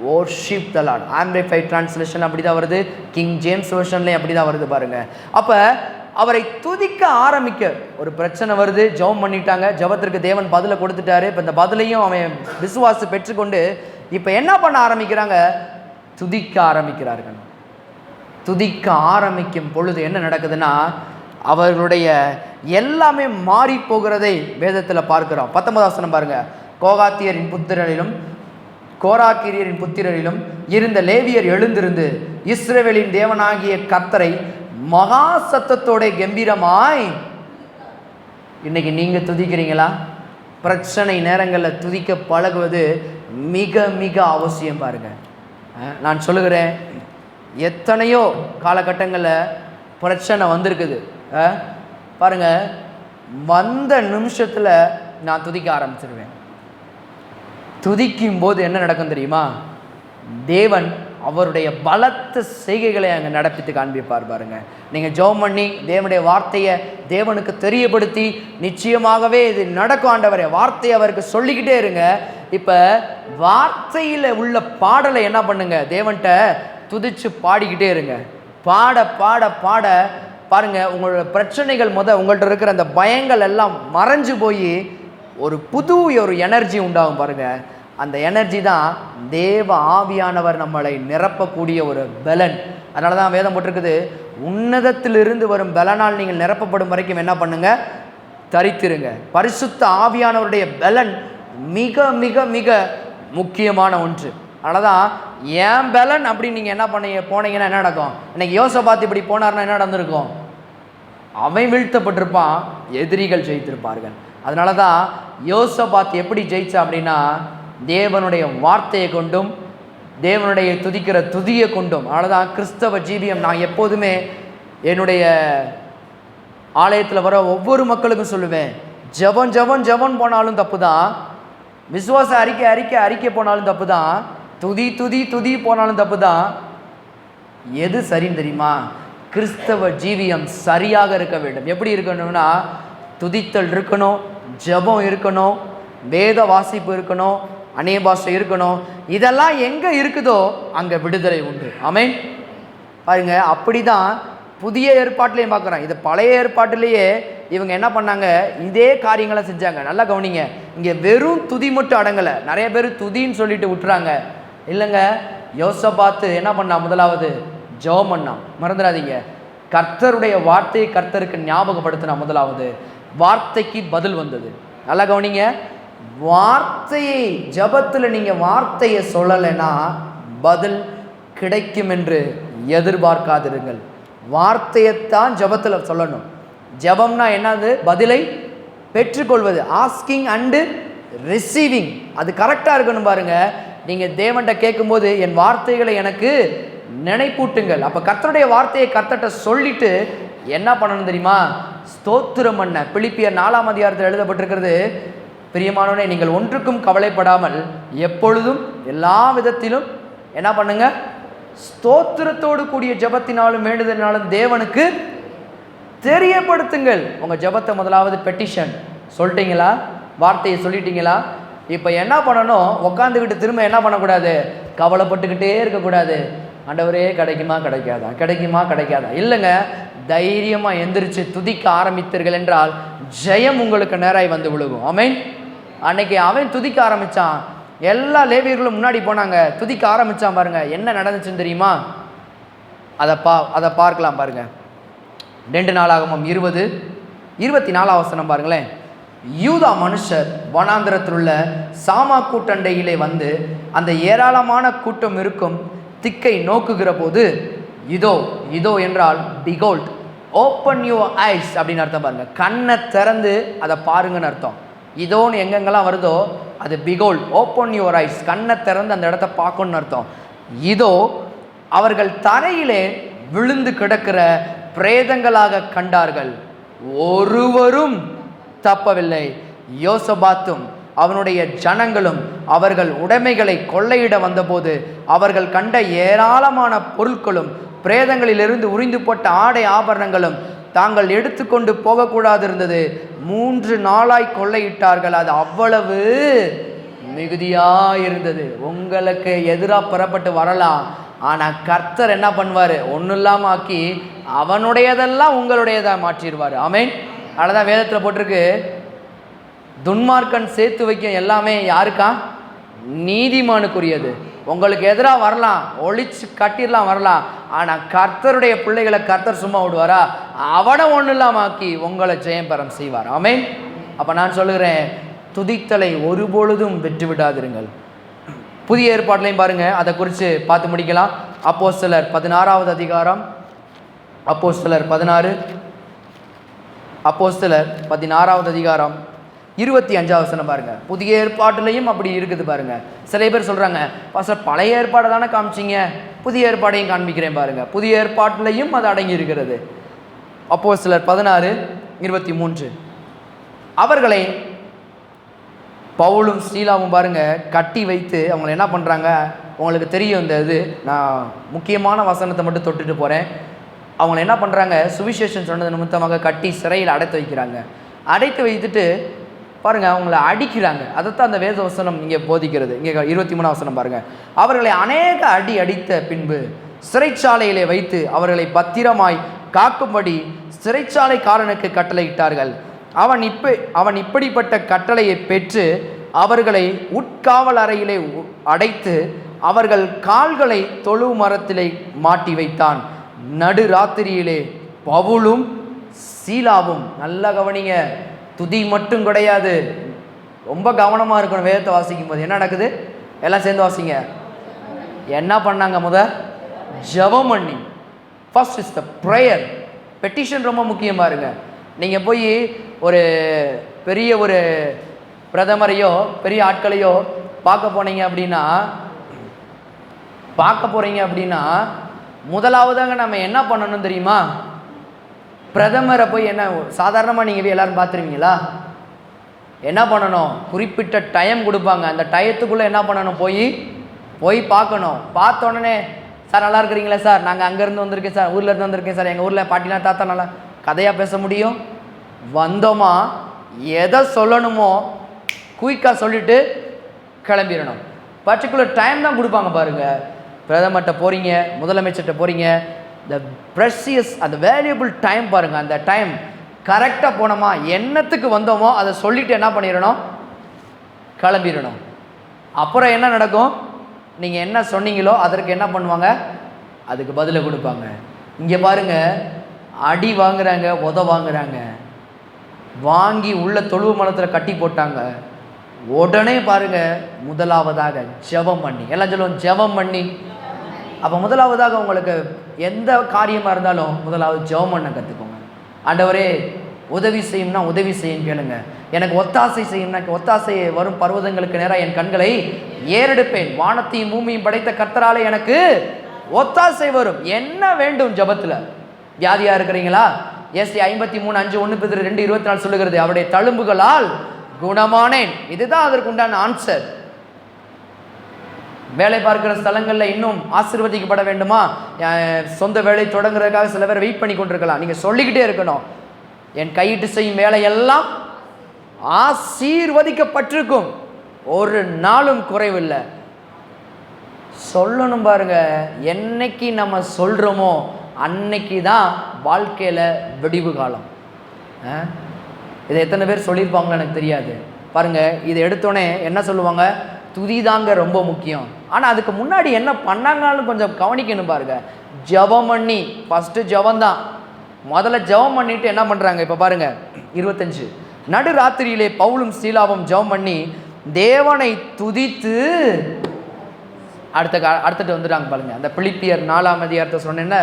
worship the Lord. Amplified translation அப்படி தான் வருது, கிங் ஜேம்ஸ் வெர்ஷன்லேயும் அப்படி தான் வருது பாருங்க. அப்போ அவரை துதிக்க ஆரம்பிக்க, ஒரு பிரச்சனை வருது, ஜெபம் பண்ணிட்டாங்க, ஜெபத்திற்கு தேவன் பதிலை கொடுத்துட்டாரு. இப்போ இந்த பதிலையும் அவன் விசுவாசம் பெற்றுக்கொண்டு இப்போ என்ன பண்ண ஆரம்பிக்கிறாங்க, துதிக்க ஆரம்பிக்கிறார்கள். துதிக்க ஆரம்பிக்கும் பொழுது என்ன நடக்குதுன்னா, அவர்களுடைய எல்லாமே மாறி போகிறதை வேதத்தில் பார்க்கிறோம். 19ஆம் வசனம் பாருங்க. கோகாத்தியரின் புத்திரரிலும் கோராக்கிரியரின் புத்திரரிலும் இருந்த லேவியர் எழுந்திருந்து இஸ்ரவேலின் தேவனாகிய கர்த்தரை மகா சத்தத்தோட கம்பீரமாய். இன்னைக்கு நீங்க துதிக்கிறீங்களா? பிரச்சனை நேரங்களில் துதிக்க பழகுவது மிக மிக அவசியம் பாருங்க. நான் சொல்லுகிறேன், எத்தனையோ காலகட்டங்களில் பிரச்சனை வந்திருக்குது பாருங்க, வந்த நிமிஷத்தில் நான் துதிக்க ஆரம்பிச்சிருவேன். துதிக்கும் போது என்ன நடக்கும் தெரியுமா, தேவன் அவருடைய பலத்த செய்கைகளை அங்கே நடப்பித்து காண்பிப்பார் பாருங்க. நீங்கள் ஜெபம் பண்ணி தேவனுடைய வார்த்தையை தேவனுக்கு தெரியப்படுத்தி, நிச்சயமாகவே இது நடக்கும் ஆண்டவரே, வார்த்தையை அவருக்கு சொல்லிக்கிட்டே இருங்க. இப்போ வார்த்தையில் உள்ள பாடலை என்ன பண்ணுங்க, தேவன்கிட்ட துதிச்சு பாடிக்கிட்டே இருங்க. பாட பாட பாட பாருங்க, உங்களோட பிரச்சனைகள் உங்கள்கிட்ட இருக்கிற அந்த பயங்கள் எல்லாம் மறைஞ்சு போய் ஒரு புது ஒரு எனர்ஜி உண்டாகும் பாருங்க. அந்த எனர்ஜி தான் தேவ ஆவியானவர் நம்மளை நிரப்பக்கூடிய ஒரு பலன். அதனால தான் வேதம் போட்டிருக்குது, உன்னதத்திலிருந்து வரும் பலனால் நீங்கள் நிரப்பப்படும் வரைக்கும் என்ன பண்ணுங்க, தரித்திருங்க. பரிசுத்த ஆவியானவருடைய பலன் மிக மிக மிக முக்கியமான ஒன்று. அதனால தான் ஏன் பலன் அப்படின்னு நீங்கள் என்ன போனீங்கன்னா என்ன நடக்கும், இன்னைக்கு யோசபாத் இப்படி போனார்னா என்ன நடந்திருக்கும், அவன் வீழ்த்தப்பட்டிருப்பான், எதிரிகள் ஜெயித்திருப்பார்கள். அதனால தான் யோசபாத் எப்படி ஜெயிச்சா அப்படின்னா, தேவனுடைய வார்த்தையை கொண்டும் தேவனுடைய துதிக்கிற துதியை கொண்டும். அவ்வளோதான் கிறிஸ்தவ ஜீவியம். நான் எப்போதுமே என்னுடைய ஆலயத்தில் வர ஒவ்வொரு மக்களுக்கும் சொல்லுவேன், ஜபம் ஜபம் ஜபம் போனாலும் தப்பு தான், விசுவாச அறிக்கை அறிக்கை அறிக்கை போனாலும் தப்பு தான், துதி துதி துதி போனாலும் தப்பு தான். எது சரின்னு தெரியுமா? கிறிஸ்தவ ஜீவியம் சரியாக இருக்க வேண்டும். எப்படி இருக்கணும்னா, துதித்தல் இருக்கணும், ஜபம் இருக்கணும், வேத வாசிப்பு இருக்கணும், அநேக பாஷை இருக்கணும். இதெல்லாம் எங்கே இருக்குதோ அங்கே விடுதலை உண்டு. ஆமென். பாருங்க, அப்படி தான் புதிய ஏற்பாட்டிலையும் பார்க்குறோம். இது பழைய ஏற்பாட்டிலேயே இவங்க என்ன பண்ணாங்க, இதே காரியங்களை செஞ்சாங்க. நல்லா கவனிங்க, இங்கே வெறும் துதி மட்டும் அடங்கலை. நிறைய பேர் துதின்னு சொல்லிட்டு விட்டுறாங்க. இல்லைங்க, யோசபாத்து என்ன பண்ணா? முதலாவது ஜெபம் பண்ணான். மறந்துடாதீங்க, கர்த்தருடைய வார்த்தையை கர்த்தருக்கு ஞாபகப்படுத்தினா. முதலாவது வார்த்தைக்கு பதில் வந்தது. நல்லா கவனிங்க, வார்த்தையை ஜபத்தில் நீங்கள் வார்த்தையை சொல்லலைன்னா பதில் கிடைக்கும் என்று எதிர்பார்க்காதிருங்கள். வார்த்தையைத்தான் ஜபத்தில் சொல்லணும். ஜபம்னா என்னது? பதிலை பெற்றுக்கொள்வது. Asking and receiving. அது கரெக்டாக இருக்கணும். பாருங்க, நீங்கள் தேவன்கிட்ட கேட்கும்போது என் வார்த்தைகளை எனக்கு நினைப்பூட்டுங்கள். அப்போ கர்த்தருடைய வார்த்தையை கர்த்தர்கிட்ட சொல்லிட்டு என்ன பண்ணணும் தெரியுமா? ஸ்தோத்திரம் பண்ண. பிலிப்பியர் 4ஆம் அதிகாரத்தில் எழுதப்பட்டிருக்கிறது, பிரியமானவனே, நீங்கள் ஒன்றுக்கும் கவலைப்படாமல் எப்பொழுதும் எல்லா விதத்திலும் என்ன பண்ணுங்க? ஸ்தோத்திரத்தோடு கூடிய ஜபத்தினாலும் வேண்டுதலினாலும் தேவனுக்கு தெரியப்படுத்துங்கள். உங்கள் ஜபத்தை முதலாவது பெட்டிஷன் சொல்லிட்டீங்களா? வார்த்தையை சொல்லிட்டீங்களா? இப்போ என்ன பண்ணணும்? உட்காந்துக்கிட்டு திரும்ப என்ன பண்ணக்கூடாது? கவலைப்பட்டுக்கிட்டே இருக்கக்கூடாது. ஆண்டவரே, கிடைக்குமா கிடைக்காதா, கிடைக்குமா கிடைக்காதா? இல்லைங்க, தைரியமாக எந்திரிச்சு துதிக்க ஆரம்பித்தீர்கள் என்றால் ஜெயம் உங்களுக்கு நேராய் வந்து விழுகும். ஆமென். அன்னைக்கு அவன் துதிக்க ஆரம்பித்தான், எல்லா லேவியர்களும் முன்னாடி போனாங்க, துதிக்க ஆரம்பித்தான். பாருங்க என்ன நடந்துச்சுன்னு தெரியுமா? அதை பார்க்கலாம். பாருங்க, 2 நாளாகமம் 20:24 வசனம் பாருங்களேன். யூதா மனுஷர் வனாந்திரத்தில் உள்ள சாமா கூட்டண்டையிலே வந்து அந்த ஏராளமான கூட்டம் இருக்கும் திக்கை நோக்குகிற போது, இதோ இதோ என்றால் பிகோல்ட், ஓப்பன் யுவர் ஐஸ் அப்படின்னு அர்த்தம். பாருங்க, கண்ணை திறந்து அதை பாருங்கன்னு அர்த்தம். இதோன்னு எங்கெங்கெல்லாம் வருதோ அது பிகோல்ட், ஓப்பன் யுவர் ஐஸ், கண்ணை திறந்து அந்த இடத்த பார்க்கணும்னு அர்த்தம். இதோ அவர்கள் தரையிலே விழுந்து கிடக்கிற பிரேதங்களாக கண்டார்கள், ஒருவரும் தப்பவில்லை. யோசபாத்தும் அவனுடைய ஜனங்களும் அவர்கள் உடைமைகளை கொள்ளையிட வந்தபோது அவர்கள் கண்ட ஏராளமான பொருட்களும் பிரேதங்களிலிருந்து உரிந்து போட்ட ஆடை ஆபரணங்களும் தாங்கள் எடுத்துக்கொண்டு போகக்கூடாது இருந்தது. 3 நாளாய் கொள்ளையிட்டார்கள், அது அவ்வளவு மிகுதியாயிருந்தது. உங்களுக்கு எதிராக புறப்பட்டு வரலாம், ஆனால் கர்த்தர் என்ன பண்ணுவார்? ஒன்றும் இல்லாமல் ஆக்கி அவனுடையதெல்லாம் உங்களுடையதாக மாற்றிடுவார். ஆமென். அதனால்தான் வேதத்தில் போட்டிருக்கு, துன்மார்க்கன் சேர்த்து வைக்கும் எல்லாமே யாருக்கா? நீதிமானுக்குரியது. உங்களுக்கு எதிராக வரலாம், ஒழிச்சு கட்டிடலாம் வரலாம், ஆனால் கர்த்தருடைய பிள்ளைகளை கர்த்தர் சும்மா விடுவாரா? அவனை ஒன்றும் இல்லாமல் ஆக்கி உங்களை ஜெயம் பெறம் செய்வார். ஆமென். அப்போ நான் சொல்லுகிறேன், துதித்தலை ஒருபொழுதும் விட்டு விடாதிருங்கள். புதிய ஏற்பாட்டிலையும் பாருங்க, அதை குறித்து பார்த்து முடிக்கலாம். அப்போஸ்தலர் 16வது அதிகாரம், அப்போஸ்தலர் 16, அப்போஸ்தலர் 16வது அதிகாரம் 25வது வசனம் பாருங்க. புதிய ஏற்பாட்டிலையும் அப்படி இருக்குது பாருங்க. சில பேர் சொல்றாங்க, பாஸ்டர் பழைய ஏற்பாடை தானே காமிச்சிங்க, புதிய ஏற்பாடையும் காண்பிக்கிறேன் பாருங்க. புதிய ஏற்பாட்டிலையும் அது அடங்கி இருக்கிறது. அப்போஸ்தலர் 16:23 அவர்களை பவுலும் சீலாவும் பாருங்க கட்டி வைத்து அவங்களை என்ன பண்ணுறாங்க? உங்களுக்கு தெரியும், இந்த இது நான் முக்கியமான வசனத்தை மட்டும் தொட்டுட்டு போகிறேன். அவங்கள என்ன பண்ணுறாங்க? சுவிசேஷன் சொன்னது நிமித்தமாக கட்டி சிறையில் அடைத்து வைக்கிறாங்க. அடைத்து வைத்துட்டு பாருங்கள் அவங்கள அடிக்கிறாங்க. அதைத்தான் அந்த வேத வசனம் இங்கே போதிக்கிறது. இங்கே 23ஆம் வசனம் பாருங்கள். அவர்களை அநேக அடி அடித்த பின்பு சிறைச்சாலையிலே வைத்து அவர்களை பத்திரமாய் காக்கும்படி சிறைச்சாலைக்காரனுக்கு கட்டளையிட்டார்கள். அவன் இப்படிப்பட்ட கட்டளையை பெற்று அவர்களை உட்காவல் அறையிலே அடைத்து அவர்கள் கால்களை தொழு மரத்திலே மாட்டி வைத்தான். நடு ராத்திரியிலே பவுலும் சீலாவும், நல்லா கவனிங்க, துதி மட்டும் கிடையாது, ரொம்ப கவனமாக இருக்கணும். வேதத்தை வாசிக்கும் போது என்ன நடக்குது? எல்லாம் சேர்ந்து வாசிங்க. என்ன பண்ணாங்க? ஜெபம் பண்ணி. First is the prayer. Petition ரொம்ப முக்கியம் பாருங்க. நீங்கள் போய் ஒரு பெரிய பிரதமரையோ பெரிய ஆட்களையோ பார்க்க போறீங்க அப்படின்னா முதலாவதாக நம்ம என்ன பண்ணணும் தெரியுமா? பிரதமரை போய் என்ன சாதாரணமாக நீங்கள் எல்லாரும் பார்த்துருவீங்களா? என்ன பண்ணணும்? குறிப்பிட்ட டைம் கொடுப்பாங்க. அந்த டயத்துக்குள்ளே என்ன பண்ணணும்? போய் பார்க்கணும். பார்த்த உடனே சார் நல்லா இருக்கிறீங்களா சார், நாங்கள் அங்கேருந்து வந்திருக்கேன் சார், ஊர்லேருந்து வந்திருக்கேன் சார், எங்கள் ஊரில் பாட்டிலாம் தாத்தா நல்லா கதையாக பேச முடியும். வந்தோமா எதை சொல்லணுமோ குயிக்காக சொல்லிவிட்டு கிளம்பிடணும். பர்டிகுலர் டைம் தான் கொடுப்பாங்க பாருங்கள். பிரதமர்கிட்ட போகிறீங்க, முதலமைச்சர்கிட்ட போகிறீங்க, த ப்ரெஷியஸ் அந்த வேல்யூபிள் டைம் பாருங்கள். அந்த டைம் கரெக்டாக போனோமா, என்னத்துக்கு வந்தோமோ அதை சொல்லிவிட்டு என்ன பண்ணிடணும்? கிளம்பிடணும். அப்புறம் என்ன நடக்கும்? நீங்கள் என்ன சொன்னீங்களோ அதற்கு என்ன பண்ணுவாங்க? அதுக்கு பதிலை கொடுப்பாங்க. இங்கே பாருங்கள், அடி வாங்குறாங்க, வாங்குறாங்க, வாங்கி உள்ள தொழுவு மரத்தில் கட்டி போட்டாங்க. உடனே பாருங்க, முதலாவதாக ஜெபம் பண்ணி, எல்லாம் சொல்லுவோம் ஜெபம் பண்ணி. அப்போ முதலாவதாக உங்களுக்கு எந்த காரியமாக இருந்தாலும் முதலாவது ஜெபம் பண்ண கற்றுக்கோங்க. ஆண்டவரே உதவி செய்யும்னா உதவி செய்யும் கேளுங்க. எனக்கு ஒத்தாசை செய்யும்னா ஒத்தாசை வரும். பர்வதங்களுக்கு நேராக என் கண்களை ஏறெடுப்பேன். வானத்தையும் பூமியும் படைத்த கர்த்தராலே எனக்கு ஒத்தாசை வரும். என்ன வேண்டும் ஜெபத்தில்? வியாதியாக இருக்கிறீங்களா? எஸ்டி 53:5-1-2-24 சொல்லுகிறது, அவருடைய தழும்புகளால் குணமானேன். இதுதான் அதற்கு உண்டான ஆன்சர். வேலை பார்க்கிற ஸ்தலங்களில் இன்னும் ஆசீர்வதிக்கப்பட வேண்டுமா? சொந்த வேலை தொடங்குறதுக்காக சில பேர் வெயிட் பண்ணி கொண்டிருக்கலாம். நீங்கள் சொல்லிக்கிட்டே இருக்கணும், என் கையிட்டு செய்யும் வேலையெல்லாம் ஆசீர்வதிக்கப்பட்டிருக்கும், ஒரு நாளும் குறைவில்லை. சொல்லணும் பாருங்க. என்னைக்கு நம்ம சொல்கிறோமோ அன்னைக்கு தான் வாழ்க்கையில் வெடிவு காலம். இதை எத்தனை பேர் சொல்லியிருப்பாங்களோ எனக்கு தெரியாது. பாருங்கள், இதை எடுத்தோடனே என்ன சொல்லுவாங்க? துதிதாங்க ரொம்ப முக்கியம். ஆனால் அதுக்கு முன்னாடி என்ன பண்ணாங்கன்னு கொஞ்சம் கவனிக்கணும் பாருங்க. ஜெபம் பண்ணி, ஃபஸ்ட்டு ஜெபந்தான். முதல்ல ஜெபம் பண்ணிட்டு என்ன பண்ணுறாங்க? இப்போ பாருங்க 25, நடு ராத்திரியிலே பவுலும் சீலாவும் ஜெபம் பண்ணி தேவனை துதித்து அடுத்துட்டு வந்துட்டாங்க பாருங்க. அந்த பிலிப்பியர் 4ஆம் அதிகாரத்தை சொன்னேன்னா,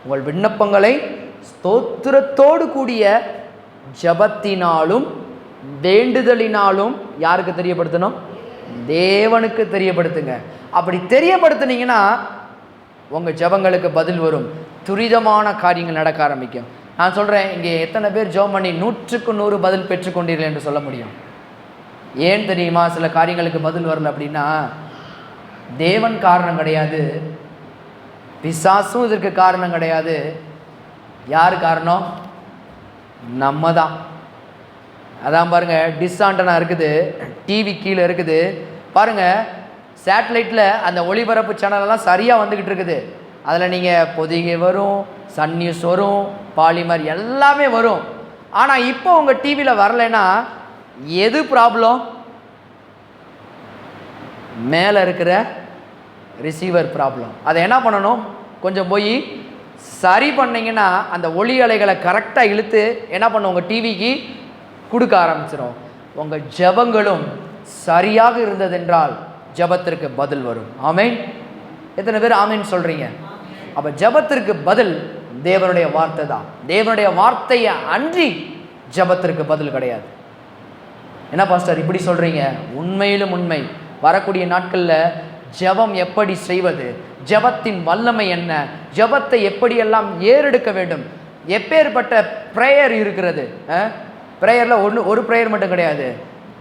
உங்கள் விண்ணப்பங்களை ஸ்தோத்திரத்தோடு கூடிய ஜபத்தினாலும் வேண்டுதலினாலும் யாருக்கு தெரியப்படுத்தணும்? தேவனுக்கு தெரியப்படுத்துங்க. அப்படி தெரியப்படுத்துனீங்கன்னா உங்கள் ஜபங்களுக்கு பதில் வரும். துரிதமான காரியங்கள் நடக்க ஆரம்பிக்கும். நான் சொல்கிறேன், இங்கே எத்தனை பேர் ஜெபம் பண்ணி 100க்கு 100 பதில் பெற்றுக்கொண்டீர்கள் என்று சொல்ல முடியும்? ஏன் தெரியுமா? சில காரியங்களுக்கு பதில் வரல அப்படின்னா தேவன் காரணம் கிடையாது, பிசாசும் இதற்கு காரணம் கிடையாது. யார் காரணம்? நம்ம தான். அதான் பாருங்க, டிஸ்ஆண்டனா இருக்குது, டிவி கீழே இருக்குது பாருங்க. சேட்டலைட்டில் அந்த ஒளிபரப்பு சேனலெல்லாம் சரியாக வந்துக்கிட்டு இருக்குது. அதில் நீங்கள் பொதிகை வரும், சன் நியூஸ் வரும், பாலிமர் எல்லாமே வரும். ஆனால் இப்போ உங்கள் டிவியில் வரலைன்னா எது ப்ராப்ளம்? மேலே இருக்கிற ரிசீவர் ப்ராப்ளம். அதை என்ன பண்ணணும்? கொஞ்சம் போய் சரி பண்ணிங்கன்னா அந்த ஒளி அலைகளை கரெக்டாக இழுத்து என்ன பண்ணும்? உங்கள் டிவிக்கு கொடுக்க ஆரம்பிச்சிடும். உங்கள் ஜெபங்களும் சரியாக இருந்ததென்றால் ஜெபத்திற்கு பதில் வரும். ஆமேன். எத்தனை பேர் ஆமேன் சொல்கிறீங்க? அப்போ ஜெபத்திற்கு பதில் தேவனுடைய வார்த்தை தான். தேவனுடைய வார்த்தையை அன்றி ஜெபத்திற்கு பதில் கிடையாது. என்ன பாஸ்டர் இப்படி சொல்கிறீங்க? உண்மையிலும் உண்மை. வரக்கூடிய நாட்களில் ஜெபம் எப்படி செய்வது, ஜெபத்தின் வல்லமை என்ன, ஜெபத்தை எப்படியெல்லாம் ஏறெடுக்க வேண்டும், எப்பேற்பட்ட ப்ரேயர் இருக்கிறது. ப்ரேயரில் ஒரு ப்ரேயர் மட்டும் கிடையாது,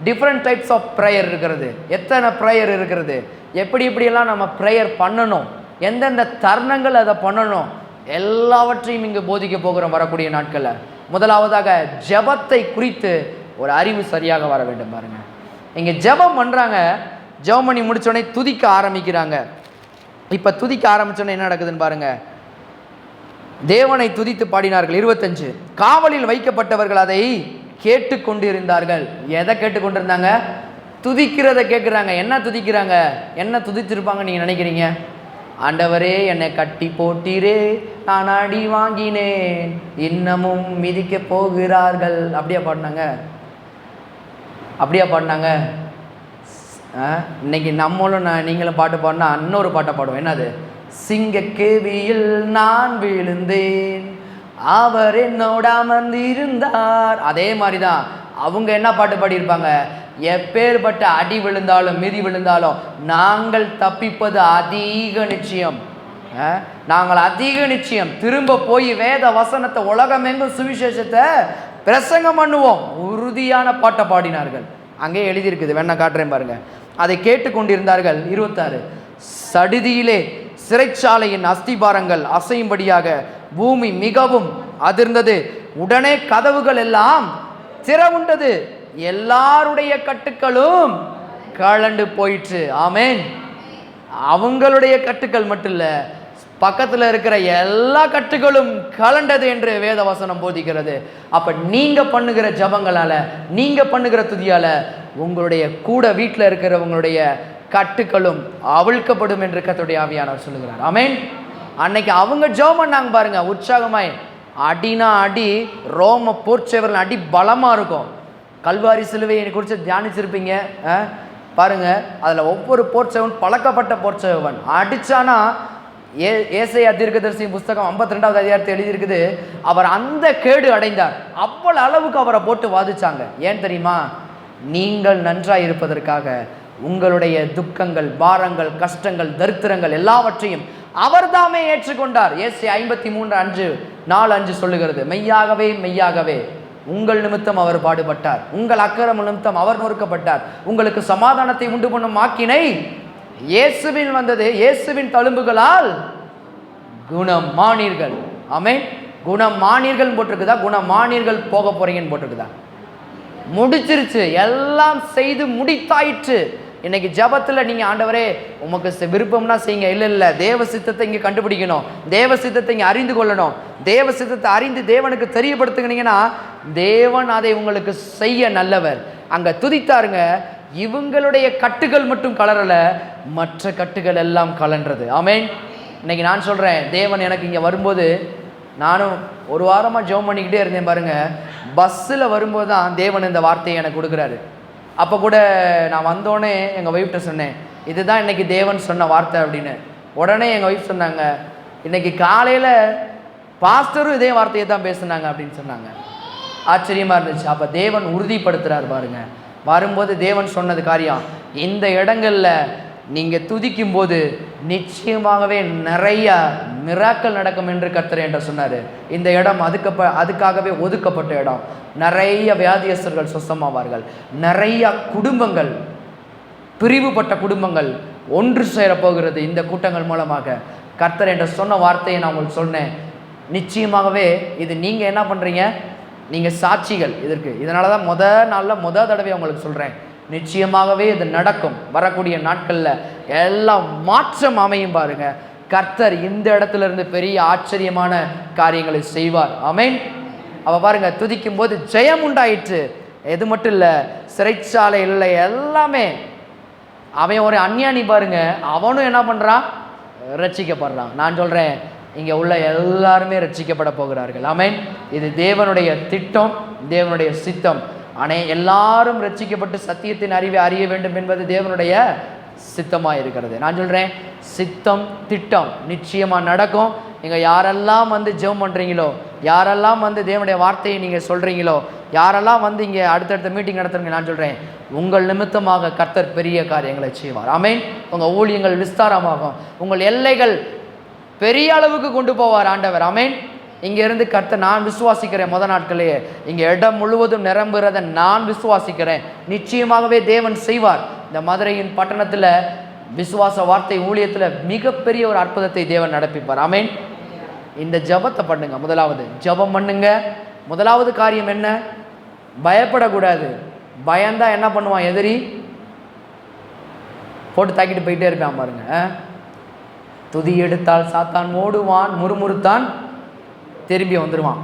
டிஃப்ரெண்ட் டைப்ஸ் ஆஃப் ப்ரேயர் இருக்கிறது. எத்தனை ப்ரேயர் இருக்கிறது, எப்படியெல்லாம் நம்ம ப்ரேயர் பண்ணணும், எந்தெந்த தருணங்கள் அதை பண்ணணும், எல்லாவற்றையும் இங்கு போதிக்க போகிறோம் வரக்கூடிய நாட்களில். முதலாவதாக ஜெபத்தை குறித்து ஒரு அறிவு சரியாக வர வேண்டும். பாருங்க, இங்கே ஜெபம் பண்ணுறாங்க, ஜெபம் பண்ணி முடித்தோடனே துதிக்க ஆரம்பிக்கிறாங்க. இப்போ துதிக்க ஆரம்பித்தோடனே என்ன நடக்குதுன்னு பாருங்க. தேவனை துதித்து பாடினார்கள். 25, காவலில் வைக்கப்பட்டவர்கள் அதை கேட்டுக்கொண்டிருந்தார்கள். எதை கேட்டுக்கொண்டிருந்தாங்க? துதிக்கிறத கேட்குறாங்க. என்ன துதிக்கிறாங்க? என்ன துதிச்சிருப்பாங்க நீங்கள் நினைக்கிறீங்க? ஆண்டவரே என்னை கட்டி போட்டீரே, நான் அடி வாங்கினேன், இன்னமும் மிதிக்க போகிறார்கள். அப்படியா பாடினாங்க? இன்னைக்கு நம்மளும் நீங்களும் பாட்டு பாடினா இன்னொரு பாட்டை பாடுவோம். என்னது? சிங்க கேவியில் நான் விழுந்தேன், அவர் என்னோட அமர்ந்திருந்தார். அதே மாதிரி தான் அவங்க என்ன பாட்டு பாடியிருப்பாங்க? எப்பேற்பட்ட அடி விழுந்தாலும் மிதி விழுந்தாலும் நாங்கள் தப்பிப்பது அதிக நிச்சயம். நாங்கள் அதிக நிச்சயம் திரும்ப போய் வேத வசனத்தை உலகமெங்கும் சுவிசேஷத்தை பிரசங்கம் பண்ணுவோம். உறுதியான பாட்டை பாடினார்கள். அங்கே எழுதியிருக்குது, வேணா காட்டுறேன் பாருங்க. அதை கேட்டுக்கொண்டிருந்தார்கள். 26, சடிதியிலே சிறைச்சாலையின் அஸ்திபாரங்கள் அசையும்படியாக பூமி மிகவும் அதிர்ந்தது. உடனே கதவுகள் எல்லாம் திறவுண்டது, எல்லாருடைய கட்டுக்களும் கலண்டு போயிற்று. ஆமேன். அவங்களுடைய கட்டுக்கள் மட்டும் இல்லை, பக்கத்தில் இருக்கிற எல்லா கட்டுகளும் கலண்டது என்று வேதவசனம் போதிக்கிறது. அப்போ நீங்கள் பண்ணுகிற ஜபங்களால், நீங்கள் பண்ணுகிற துதியால் உங்களுடைய கூட வீட்டில் இருக்கிறவங்களுடைய கட்டுக்களும் அவிழ்க்கப்படும் என்று கர்த்தருடைய ஆவியானவர் சொல்லுகிறார். ஆமேன். அன்னைக்கு அவங்க ஜெபம் பண்ணாங்க பாருங்க, உற்சாகமாய். அடினா அடி, ரோம போர்ச்சேவர்கள் அடி பலமாக இருக்கும். கல்வாரி சிலுவையை குறித்து தியானிச்சிருப்பீங்க பாருங்க. அதில் ஒவ்வொரு போர்ச்சேவன் பழக்கப்பட்ட போர்ச்சேவன். அடித்தானா ஏசாயா தீர்க்கதரிசி புஸ்தகம் 52வது அதிகாரத்தை எழுதியிருக்குது, அவர் அந்த கேடு அடைந்தார். அவ்வளவு அளவுக்கு அவரை போட்டு வாதிச்சாங்க. ஏன் தெரியுமா? நீங்கள் நன்றாய் இருப்பதற்காக உங்களுடைய துக்கங்கள், பாரங்கள், கஷ்டங்கள், தரித்திரங்கள் எல்லாவற்றையும் அவர் தாமே ஏற்றுக்கொண்டார். ஏசாயா 53:4-5 சொல்லுகிறது, மெய்யாகவே மெய்யாகவே உங்கள் நிமித்தம் அவர் பாடுபட்டார், உங்கள் அக்கிரம நிமித்தம் அவர் நொறுக்கப்பட்டார், உங்களுக்கு சமாதானத்தை உண்டு பண்ணும் ஆக்கினை இயேசுவின் வந்தது, இயேசுவின் தழும்புகளால் குணமானீர்கள். ஆமென். குணமானீர்கள் போட்டிருக்குதா? குணமானீர்கள் போக போறீங்கன்னு போட்டிருக்குதா? முடிச்சிருச்சு, எல்லாம் செய்து முடித்தாயிற்று. இன்னைக்கு ஜபத்தில் நீங்கள் ஆண்டவரே உமக்கு விருப்பம்னா செய்யுங்க. இல்லை, தேவ சித்தத்தை இங்கே கண்டுபிடிக்கணும், தேவ சித்தத்தை இங்கே அறிந்து கொள்ளணும். தேவ சித்தத்தை அறிந்து தேவனுக்கு தெரியப்படுத்துனீங்கன்னா தேவன் அதை உங்களுக்கு செய்ய நல்லவர். அங்கே துதித்தாருங்க. இவங்களுடைய கட்டுகள் மட்டும் கலரல, மற்ற கட்டுகள் எல்லாம் கலன்றது. ஆமேன். இன்னைக்கு நான் சொல்கிறேன், தேவன் எனக்கு இங்கே வரும்போது, நானும் ஒரு வாரமாக ஜெபம் பண்ணிக்கிட்டே இருந்தேன் பாருங்க. பஸ்ஸில் வரும்போது தான் தேவன் இந்த வார்த்தையை எனக்கு கொடுக்குறாரு. அப்போ கூட நான் வந்தோடனே எங்கள் ஒய்ஃப்ட்ட சொன்னேன், இதுதான் இன்னைக்கு தேவன் சொன்ன வார்த்தை அப்படின்னு. உடனே எங்கள் ஒய்ஃப் சொன்னாங்க, இன்னைக்கு காலையில் பாஸ்டரும் இதே வார்த்தையை தான் பேசுனாங்க அப்படின்னு சொன்னாங்க. ஆச்சரியமாக இருந்துச்சு. அப்போ தேவன் உறுதிப்படுத்துகிறார் பாருங்க. வரும்போது தேவன் சொன்னது காரியம், இந்த இடங்களில் நீங்கள் துதிக்கும் போது நிச்சயமாகவே நிறைய மிராக்கள் நடக்கும் என்று கர்த்தர் என்ற சொன்னார். இந்த இடம் அதுக்காகவே ஒதுக்கப்பட்ட இடம். நிறைய வியாதியஸ்தர்கள் சுத்தமாவார்கள், நிறைய குடும்பங்கள், பிரிவுபட்ட குடும்பங்கள் ஒன்று சேரப்போகிறது இந்த கூட்டங்கள் மூலமாக. கர்த்தர் என்ற சொன்ன வார்த்தையை நான் உங்களுக்கு சொன்னேன். நிச்சயமாகவே இது நீங்கள் என்ன பண்ணுறீங்க? நீங்கள் சாட்சிகள் இதற்கு. இதனால தான் முத தடவை உங்களுக்கு சொல்கிறேன், நிச்சயமாகவே இது நடக்கும். வரக்கூடிய நாட்களில் எல்லாம் மாற்றம் அமையும் பாருங்க. கர்த்தர் இந்த இடத்துல இருந்து பெரிய ஆச்சரியமான காரியங்களை செய்வார். ஆமென். அவ பாருங்க, துதிக்கும் போது ஜெயம் உண்டாயிற்று. எது மட்டும் இல்லை, சிறைச்சாலையில் எல்லாமே. அவன் ஒரு அஞ்ஞானி பாருங்க, அவனும் என்ன பண்ணுறான்? ரட்சிக்கப்படுறான். நான் சொல்கிறேன், இங்கே உள்ள எல்லாருமே ரட்சிக்கப்பட போகிறார்கள். ஆமென். இது தேவனுடைய திட்டம், தேவனுடைய சித்தம். எல்லாரும் ரட்சிக்கப்பட்டு சத்தியத்தின் அறிவை அறிய வேண்டும் என்பது தேவனுடைய சித்தமாக இருக்கிறது. நான் சொல்கிறேன், சித்தம் திட்டம் நிச்சயமாக நடக்கும். நீங்கள் யாரெல்லாம் வந்து ஜெபம் பண்ணுறீங்களோ, யாரெல்லாம் வந்து தேவனுடைய வார்த்தையை நீங்கள் சொல்கிறீங்களோ, யாரெல்லாம் வந்து இங்கே அடுத்தடுத்த மீட்டிங் நடத்துறீங்க, நான் சொல்கிறேன், உங்கள் நிமித்தமாக கர்த்தர் பெரிய காரியங்களை செய்வார். ஆமென். உங்கள் ஊழியங்கள் விஸ்தாரமாகும், உங்கள் எல்லைகள் பெரிய அளவுக்கு கொண்டு போவார் ஆண்டவர். ஆமென். இங்கேருந்து கர்த்தர், நான் விசுவாசிக்கிறேன், முத நாட்களே இங்கே இடம் முழுவதும் நிரம்புறதை நான் விசுவாசிக்கிறேன். நிச்சயமாகவே தேவன் செய்வார். இந்த மதுரையின் பட்டணத்தில் விசுவாச வார்த்தை ஊழியத்தில் மிகப்பெரிய ஒரு அற்புதத்தை தேவன் நடப்பிப்பார். ஆமென். இந்த ஜபத்தை பண்ணுங்க. முதலாவது ஜபம் பண்ணுங்க. முதலாவது காரியம் என்ன? பயப்படக்கூடாது. பயந்தா என்ன பண்ணுவான்? எதிரி போட்டு தாக்கிட்டு போயிட்டே இருப்பான் பாருங்க. துதி எடுத்தால் சாத்தான் ஓடுவான், முறுமுறுத்தான் திரும்பி வந்துடுவான்.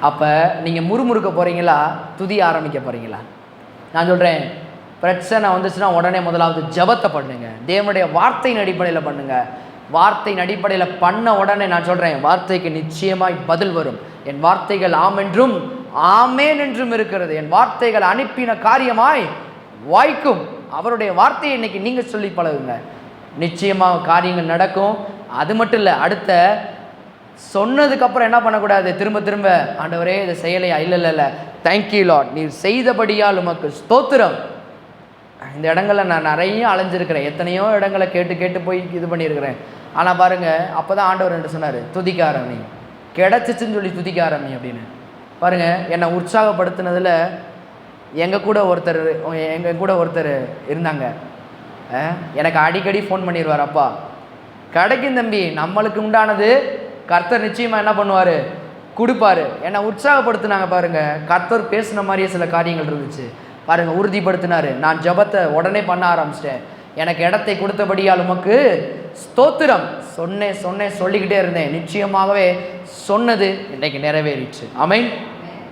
அப்போ நீங்கள் முறுமுறுக்க போகிறீங்களா, துதி ஆரம்பிக்க போகிறீங்களா? நான் சொல்கிறேன், பிரச்சனை வந்துச்சுன்னா உடனே முதலாவது ஜபத்தை பண்ணுங்க. தேவனுடைய வார்த்தையின் அடிப்படையில் பண்ணுங்க. வார்த்தையின் அடிப்படையில் பண்ண உடனே நான் சொல்கிறேன், வார்த்தைக்கு நிச்சயமாய் பதில் வரும். என் வார்த்தைகள் ஆம் என்றும் ஆமேன் என்றும் இருக்கிறது. என் வார்த்தைகள் அனுப்பின காரியமாய் வாய்க்கும். அவருடைய வார்த்தையை இன்னைக்கு நீங்கள் சொல்லி பழகுங்க, நிச்சயமாக காரியங்கள் நடக்கும். அது மட்டும் இல்லை, அடுத்த சொன்னதுக்கப்புறம் என்ன பண்ணக்கூடாது, திரும்ப திரும்ப ஆண்டவரே இதை செய்யலையா, இல்லை தேங்க்யூ லார்ட், நீர் செய்தபடியால் உமக்கு ஸ்தோத்திரம். இந்த இடங்களில் நான் நிறைய அலைஞ்சிருக்கிறேன், எத்தனையோ இடங்களை கேட்டு கேட்டு போய் இது பண்ணியிருக்கிறேன். ஆனால் பாருங்கள், அப்போ தான் ஆண்டவர் என்று சொன்னார், துதிக்க ஆரம்பி, கிடச்சிச்சின்னு சொல்லி துதிக்க ஆரம்பி அப்படின்னு. பாருங்கள், என்னை உற்சாகப்படுத்தினதில் எங்கள் கூட ஒருத்தர் இருந்தாங்க. எனக்கு அடிக்கடி ஃபோன் பண்ணிடுவார், அப்பா கிடைக்கும் தம்பி, நம்மளுக்கு உண்டானது கர்த்தர் நிச்சயமாக என்ன பண்ணுவார், கொடுப்பாரு. என்னை உற்சாகப்படுத்தினாங்க. பாருங்கள், கர்த்தர் பேசின மாதிரியே சில காரியங்கள் இருந்துச்சு. பாருங்கள், உறுதிப்படுத்தினார். நான் ஜெபத்தை உடனே பண்ண ஆரம்பிச்சிட்டேன். எனக்கு இடத்தை கொடுத்தபடியால் உமக்கு ஸ்தோத்திரம். சொன்னேன் சொல்லிக்கிட்டே இருந்தேன். நிச்சயமாகவே சொன்னது இன்றைக்கு நிறைவேறிச்சு. ஆமென்.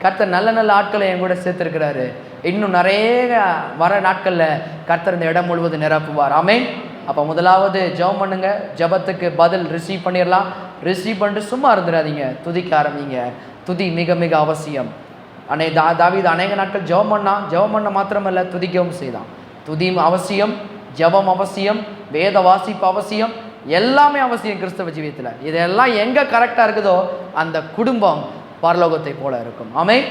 கர்த்தர் நல்ல நல்ல ஆட்களை என் கூட சேர்த்துருக்கிறாரு. இன்னும் நிறைய வர நாட்களில் கர்த்தர் இந்த இடம் முழுவதும் நிரப்புவார். ஆமென். அப்போ முதலாவது ஜெபம் பண்ணுங்க. ஜெபத்துக்கு பதில் ரிசீவ் பண்ணிடலாம். ரிசீவ் பண்ணிட்டு சும்மா இருந்துடாதீங்க, துதிக்க ஆரம்பிங்க. துதி மிக மிக அவசியம். தாவீது அநேக நாட்கள் ஜெபம் பண்ண மாத்திரமல்ல, துதிக்கவும் செய்தான். துதி அவசியம், ஜெபம் அவசியம், வேத வாசிப்பு அவசியம், எல்லாமே அவசியம் கிறிஸ்தவ ஜீவியத்தில். இதெல்லாம் எங்கே கரெக்டாக இருக்குதோ அந்த குடும்பம் பரலோகத்தை போல இருக்கும். ஆமென்.